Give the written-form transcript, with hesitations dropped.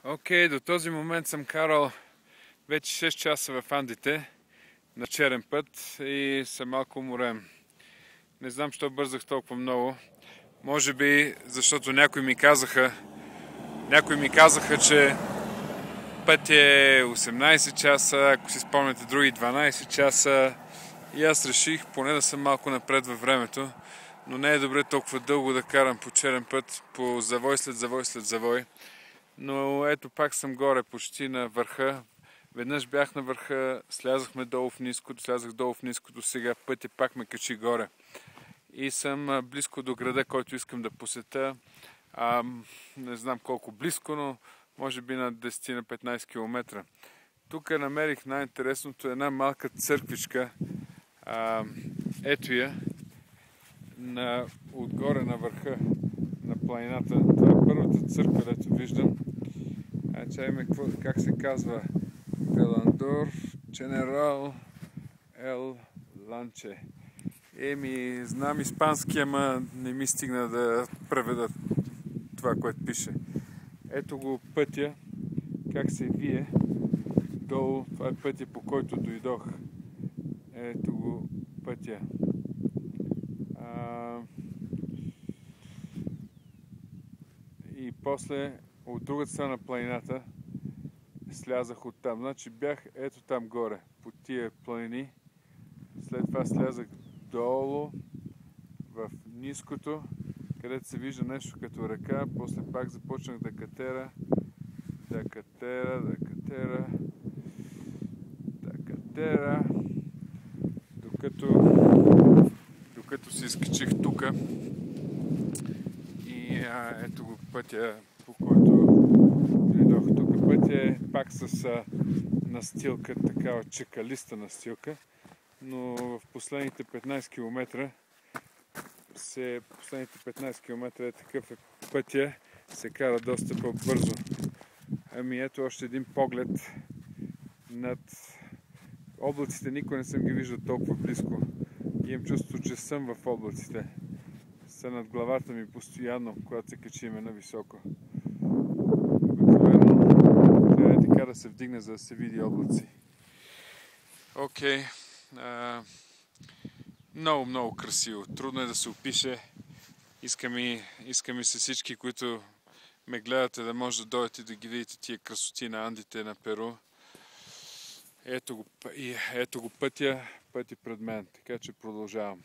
Окей, до този момент съм карал вече 6 часа в Андите на черен път и съм малко уморен. Не знам, защо бързах толкова много. Може би, защото някои ми казаха, че път е 18 часа, ако си спомняте други 12 часа. И аз реших поне да съм малко напред във времето, но не е добре толкова дълго да карам по черен път, по завой след завой след завой. Но ето пак съм горе, почти на върха. Веднъж бях на върха, слязах долу в ниското, сега пътя пак ме качи горе. И съм близко до града, който искам да посета. Не знам колко близко, но може би на 10-15 км. Тук намерих най-интересното една малка църквичка. Ето я, отгоре на върха на планината. Това е първата църква, дето виждам. Чайме как се казва. Веландор General El Lanche. Знам испански, ама не ми стигна да преведа това, което пише. Ето го пътя, как се вие долу. Това е пътя, по който дойдох. Ето го пътя. И после от другата страна на планината слязах оттам. Значи бях ето там горе, по тия планини. След това слязах долу в ниското, където се вижда нещо като ръка. После пак започнах да катера, докато се изкачих тука. И ето го пътя, по който дойдох. Тук пътя е пак с настилка, такава чекалиста настилка, но в последните 15 км е такъв пътя, се кара доста по-бързо. Ето още един поглед над облаците. Никога не съм ги виждал толкова близко. Имам чувство, че съм в облаците. Са над главата ми постоянно, когато се качиме на високо. Обикновено трябва така да се вдигне, за да се види облаци. Окей. Много красиво. Трудно е да се опише. Иска ми се всички, които ме гледате, да може да дойдете да ги видите тия красоти на Андите на Перу. Ето го пътя пред мен, така че продължавам.